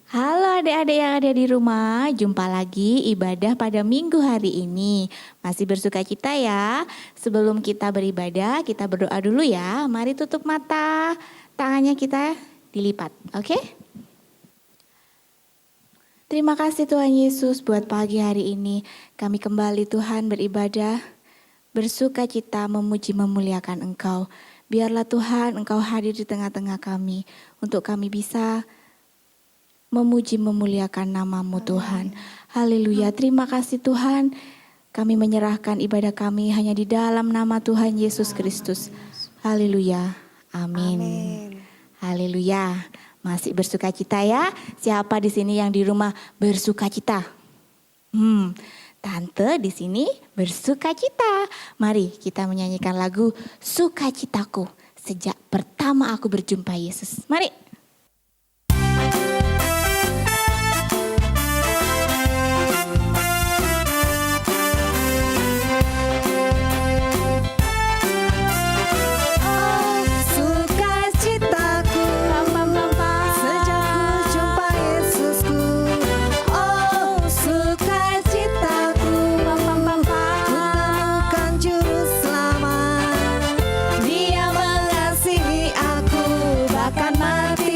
Halo adik-adik yang ada di rumah, jumpa lagi ibadah pada minggu hari ini. Masih bersuka cita ya. Sebelum kita beribadah, kita berdoa dulu ya. Mari tutup mata, tangannya kita dilipat, oke? Terima kasih Tuhan Yesus buat pagi hari ini. Kami kembali Tuhan beribadah, bersuka cita memuji memuliakan Engkau. Biarlah Tuhan Engkau hadir di tengah-tengah kami, untuk kami bisa memuji memuliakan nama-Mu Tuhan. Haleluya. Terima kasih Tuhan. Kami menyerahkan ibadah kami hanya di dalam nama Tuhan Yesus Kristus. Haleluya. Amin. Haleluya. Masih bersuka cita ya. Siapa di sini yang di rumah bersuka cita? Tante di sini bersuka cita. Mari kita menyanyikan lagu Sukacitaku sejak pertama aku berjumpa Yesus. Mari. Dia mengasihi aku, bahkan mati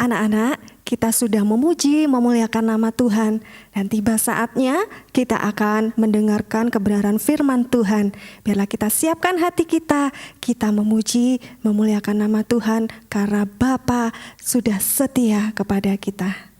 Anak-anak, kita sudah memuji, memuliakan nama Tuhan, dan tiba saatnya kita akan mendengarkan kebenaran firman Tuhan. Biarlah kita siapkan hati kita memuji, memuliakan nama Tuhan, karena Bapa sudah setia kepada kita.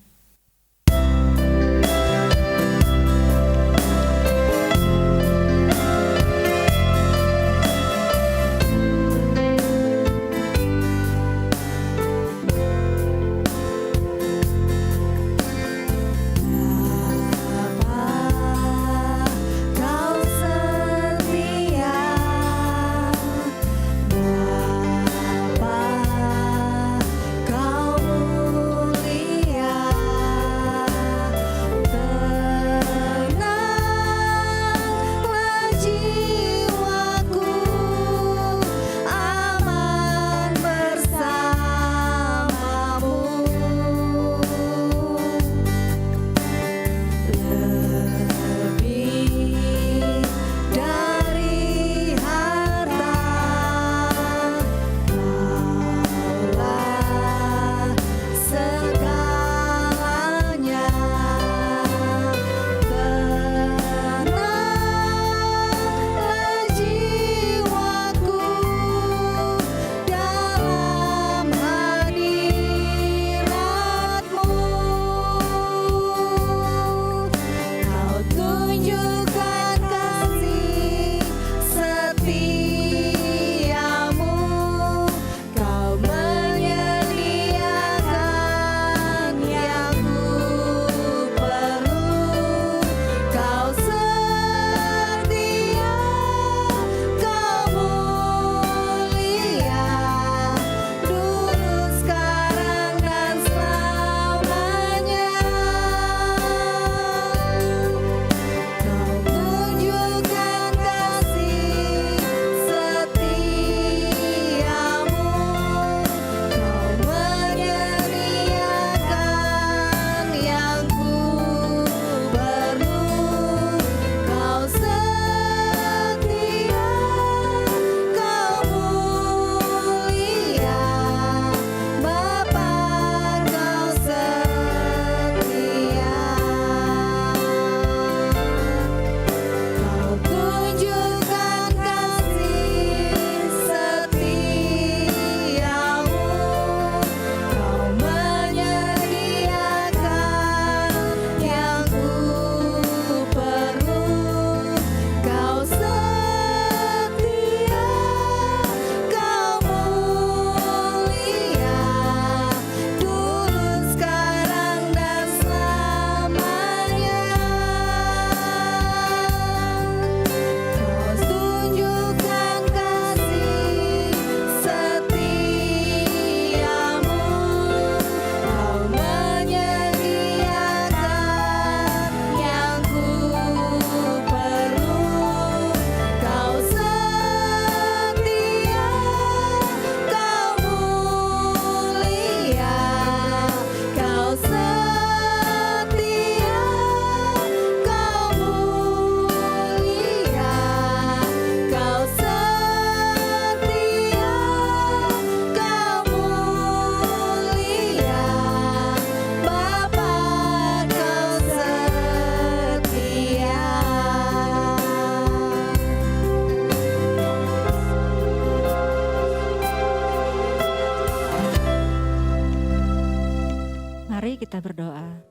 Mari kita berdoa.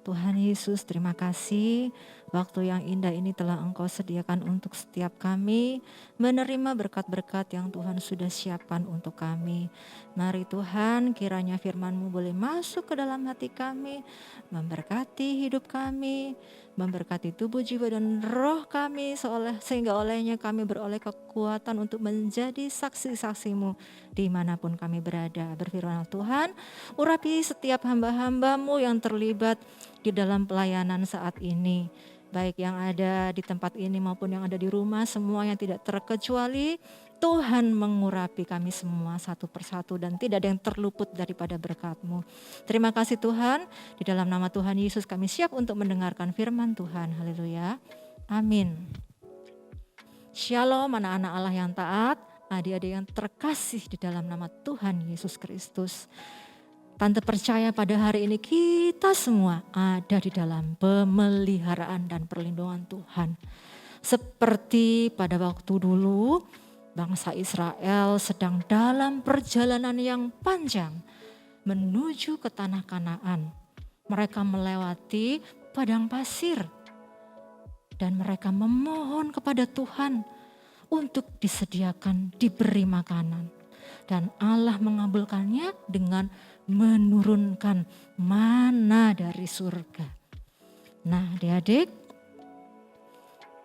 Tuhan Yesus, terima kasih waktu yang indah ini telah Engkau sediakan untuk setiap kami menerima berkat-berkat yang Tuhan sudah siapkan untuk kami. Mari Tuhan, kiranya firman-Mu boleh masuk ke dalam hati kami, memberkati hidup kami, memberkati tubuh, jiwa, dan roh kami, sehingga olehnya kami beroleh kekuatan untuk menjadi saksi-saksi-Mu dimanapun kami berada. Berfirman Tuhan, urapi setiap hamba-hamba-Mu yang terlibat di dalam pelayanan saat ini, baik yang ada di tempat ini maupun yang ada di rumah, semua yang tidak terkecuali. Tuhan mengurapi kami semua satu persatu dan tidak ada yang terluput daripada berkat-Mu. Terima kasih Tuhan, di dalam nama Tuhan Yesus kami siap untuk mendengarkan firman Tuhan. Haleluya, amin. Shalom anak-anak Allah yang taat, adik-adik yang terkasih di dalam nama Tuhan Yesus Kristus. Tante percaya pada hari ini kita semua ada di dalam pemeliharaan dan perlindungan Tuhan. Seperti pada waktu dulu bangsa Israel sedang dalam perjalanan yang panjang menuju ke tanah Kanaan. Mereka melewati padang pasir dan mereka memohon kepada Tuhan untuk disediakan, diberi makanan. Dan Allah mengabulkannya dengan menurunkan mana dari surga. Nah, adik-adik,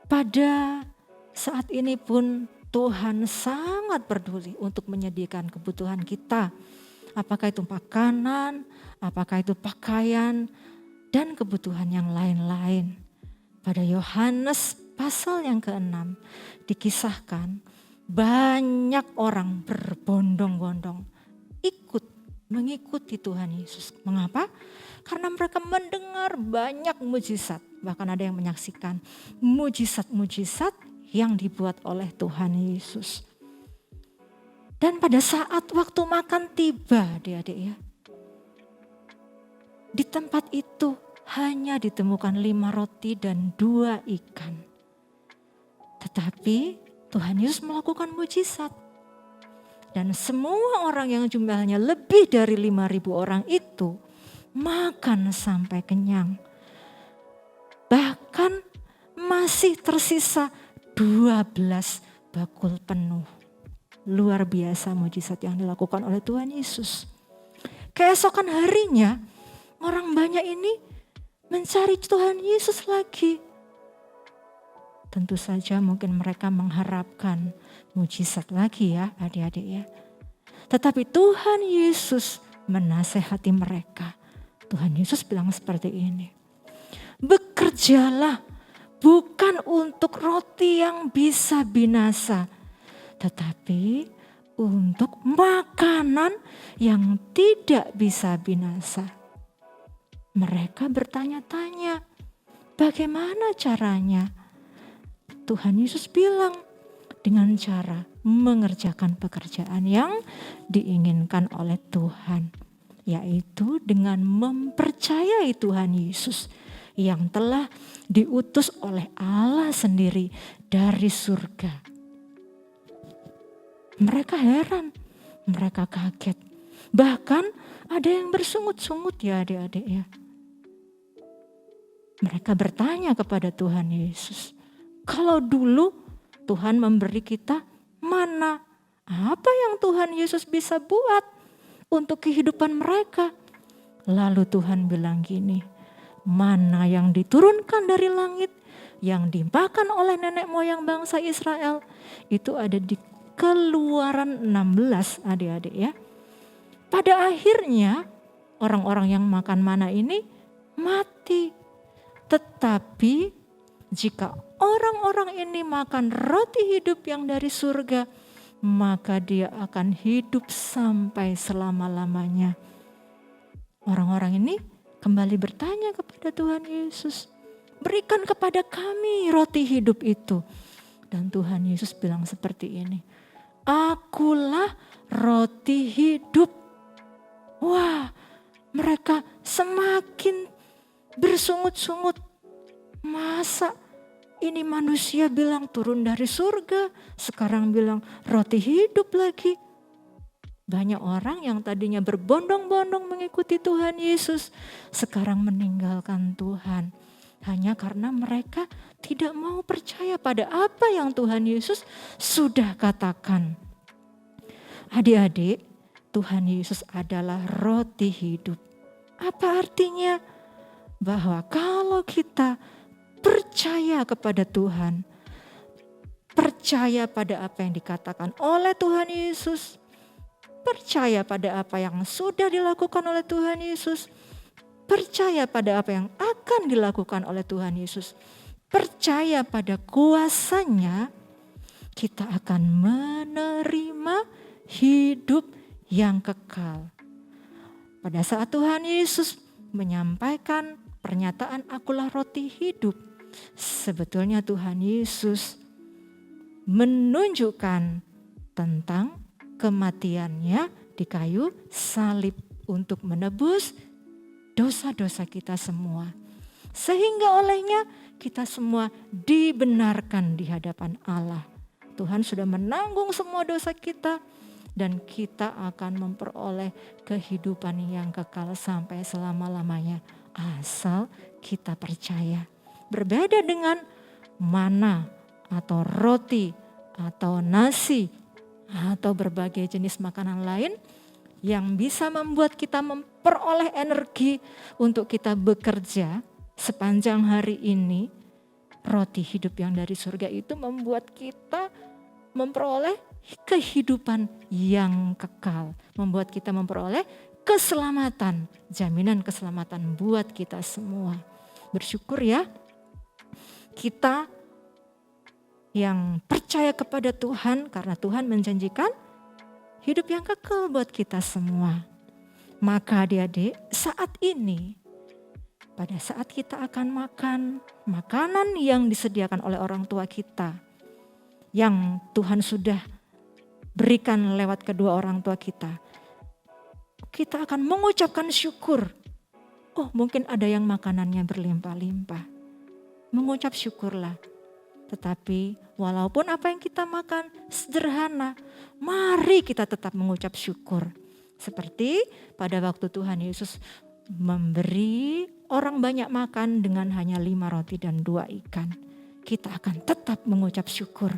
pada saat ini pun Tuhan sangat peduli untuk menyediakan kebutuhan kita. Apakah itu makanan, apakah itu pakaian, dan kebutuhan yang lain-lain. Pada Yohanes pasal yang ke-6 dikisahkan banyak orang berbondong-bondong mengikuti Tuhan Yesus. Mengapa? Karena mereka mendengar banyak mujizat. Bahkan ada yang menyaksikan mujizat-mujizat yang dibuat oleh Tuhan Yesus. Dan pada saat waktu makan tiba, adik-adik ya, di tempat itu hanya ditemukan 5 roti dan 2 ikan. Tetapi Tuhan Yesus melakukan mujizat. Dan semua orang yang jumlahnya lebih dari 5.000 orang itu makan sampai kenyang. Bahkan masih tersisa 12 bakul penuh. Luar biasa mujizat yang dilakukan oleh Tuhan Yesus. Keesokan harinya orang banyak ini mencari Tuhan Yesus lagi. Tentu saja mungkin mereka mengharapkan mujizat lagi ya adik-adik ya. Tetapi Tuhan Yesus menasehati mereka. Tuhan Yesus bilang seperti ini. Bekerjalah bukan untuk roti yang bisa binasa. Tetapi untuk makanan yang tidak bisa binasa. Mereka bertanya-tanya, bagaimana caranya? Tuhan Yesus bilang, dengan cara mengerjakan pekerjaan yang diinginkan oleh Tuhan. Yaitu dengan mempercayai Tuhan Yesus yang telah diutus oleh Allah sendiri dari surga. Mereka heran, mereka kaget. Bahkan ada yang bersungut-sungut ya adik-adik ya. Mereka bertanya kepada Tuhan Yesus, kalau dulu Tuhan memberi kita mana, apa yang Tuhan Yesus bisa buat untuk kehidupan mereka? Lalu Tuhan bilang gini, mana yang diturunkan dari langit, yang dimakan oleh nenek moyang bangsa Israel, itu ada di Keluaran 16 adik-adik ya. Pada akhirnya orang-orang yang makan mana ini mati. Tetapi jika orang-orang ini makan roti hidup yang dari surga, maka dia akan hidup sampai selama-lamanya. Orang-orang ini kembali bertanya kepada Tuhan Yesus, berikan kepada kami roti hidup itu. Dan Tuhan Yesus bilang seperti ini, akulah roti hidup. Wah, mereka semakin bersungut-sungut. Masa ini manusia bilang turun dari surga, sekarang bilang roti hidup lagi. Banyak orang yang tadinya berbondong-bondong mengikuti Tuhan Yesus, sekarang meninggalkan Tuhan. Hanya karena mereka tidak mau percaya pada apa yang Tuhan Yesus sudah katakan. Adik-adik, Tuhan Yesus adalah roti hidup. Apa artinya? Bahwa kalau kita percaya kepada Tuhan, percaya pada apa yang dikatakan oleh Tuhan Yesus, percaya pada apa yang sudah dilakukan oleh Tuhan Yesus, percaya pada apa yang akan dilakukan oleh Tuhan Yesus, percaya pada kuasanya, kita akan menerima hidup yang kekal. Pada saat Tuhan Yesus menyampaikan pernyataan akulah roti hidup, sebetulnya Tuhan Yesus menunjukkan tentang kematiannya di kayu salib untuk menebus dosa-dosa kita semua. Sehingga olehnya kita semua dibenarkan di hadapan Allah. Tuhan sudah menanggung semua dosa kita dan kita akan memperoleh kehidupan yang kekal sampai selama-lamanya. Asal kita percaya. Berbeda dengan mana atau roti atau nasi atau berbagai jenis makanan lain yang bisa membuat kita memperoleh energi untuk kita bekerja sepanjang hari ini. Roti hidup yang dari surga itu membuat kita memperoleh kehidupan yang kekal. Membuat kita memperoleh keselamatan, jaminan keselamatan buat kita semua. Bersyukur ya, kita yang percaya kepada Tuhan karena Tuhan menjanjikan hidup yang kekal buat kita semua. Maka adik-adik, saat ini pada saat kita akan makan makanan yang disediakan oleh orang tua kita, yang Tuhan sudah berikan lewat kedua orang tua kita, kita akan mengucapkan syukur. Oh, mungkin ada yang makanannya berlimpah-limpah. Mengucap syukurlah. Tetapi walaupun apa yang kita makan sederhana, mari kita tetap mengucap syukur. Seperti pada waktu Tuhan Yesus memberi orang banyak makan dengan hanya 5 roti dan 2 ikan. Kita akan tetap mengucap syukur.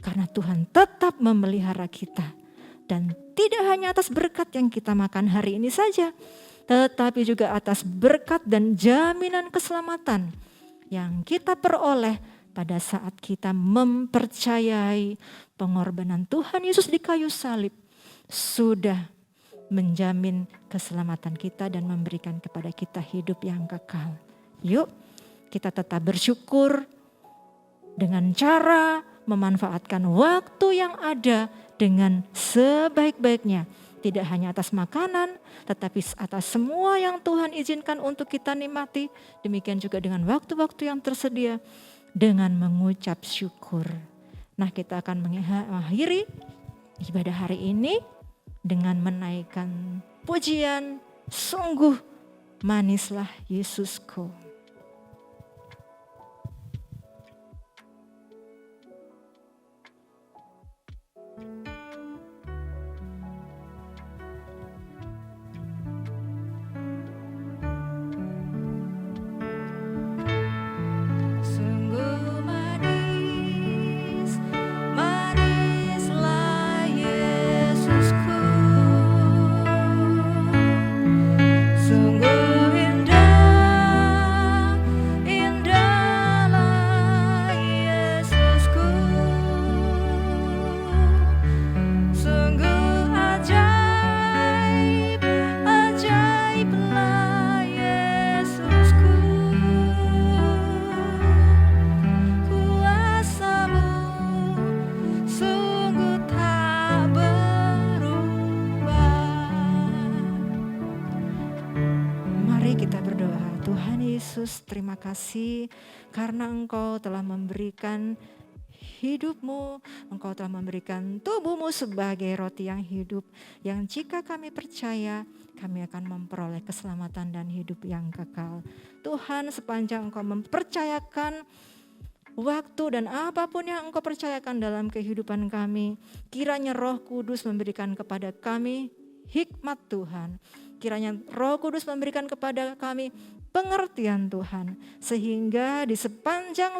Karena Tuhan tetap memelihara kita. Dan tidak hanya atas berkat yang kita makan hari ini saja, tetapi juga atas berkat dan jaminan keselamatan yang kita peroleh pada saat kita mempercayai pengorbanan Tuhan Yesus di kayu salib sudah menjamin keselamatan kita dan memberikan kepada kita hidup yang kekal. Yuk kita tetap bersyukur dengan cara memanfaatkan waktu yang ada dengan sebaik-baiknya. Tidak hanya atas makanan, tetapi atas semua yang Tuhan izinkan untuk kita nikmati. Demikian juga dengan waktu-waktu yang tersedia dengan mengucap syukur. Nah, kita akan mengakhiri ibadah hari ini dengan menaikkan pujian, sungguh manislah Yesusku. Terima kasih karena Engkau telah memberikan hidupmu, Engkau telah memberikan tubuhmu sebagai roti yang hidup, yang jika kami percaya, kami akan memperoleh keselamatan dan hidup yang kekal. Tuhan, sepanjang Engkau mempercayakan waktu dan apapun yang Engkau percayakan dalam kehidupan kami, kiranya Roh Kudus memberikan kepada kami hikmat Tuhan. Kiranya Roh Kudus memberikan kepada kami pengertian Tuhan, sehingga di sepanjang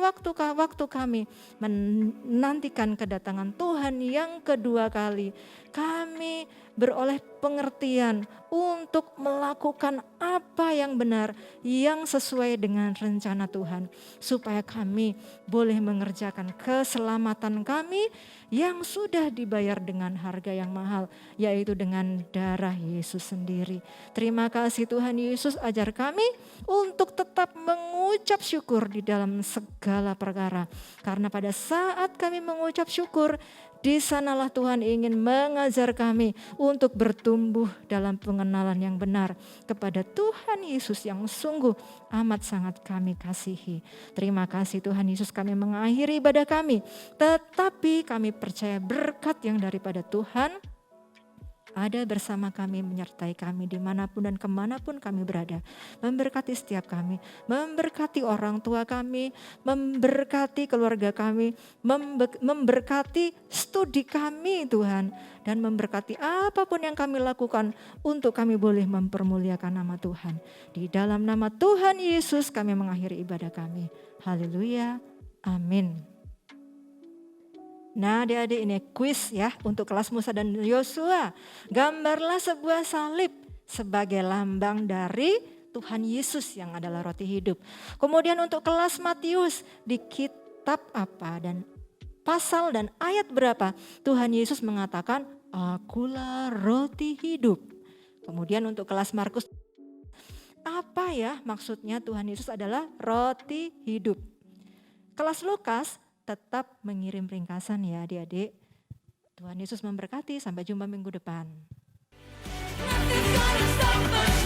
waktu kami menantikan kedatangan Tuhan yang kedua kali, kami beroleh pengertian untuk melakukan apa yang benar, yang sesuai dengan rencana Tuhan, supaya kami boleh mengerjakan keselamatan kami yang sudah dibayar dengan harga yang mahal, yaitu dengan darah Yesus sendiri. Terima kasih Tuhan Yesus, ajar kami untuk tetap mengucap syukur di dalam segala perkara. Karena pada saat kami mengucap syukur, di sanalah Tuhan ingin mengajar kami untuk bertumbuh dalam pengenalan yang benar kepada Tuhan Yesus yang sungguh amat sangat kami kasihi. Terima kasih Tuhan Yesus, kami mengakhiri ibadah kami, tetapi kami percaya berkat yang daripada Tuhan ada bersama kami, menyertai kami dimanapun dan kemanapun kami berada. Memberkati setiap kami, memberkati orang tua kami, memberkati keluarga kami, memberkati studi kami Tuhan. Dan memberkati apapun yang kami lakukan untuk kami boleh mempermuliakan nama Tuhan. Di dalam nama Tuhan Yesus kami mengakhiri ibadah kami. Haleluya, amin. Nah adik-adik, ini kuis ya untuk kelas Musa dan Yosua. Gambarlah sebuah salib sebagai lambang dari Tuhan Yesus yang adalah roti hidup. Kemudian untuk kelas Matius, di kitab apa dan pasal dan ayat berapa Tuhan Yesus mengatakan akulah roti hidup. Kemudian untuk kelas Markus, apa ya maksudnya Tuhan Yesus adalah roti hidup. Kelas Lukas tetap mengirim ringkasan ya adik-adik. Tuhan Yesus memberkati, sampai jumpa minggu depan. Nothing's gonna stop us.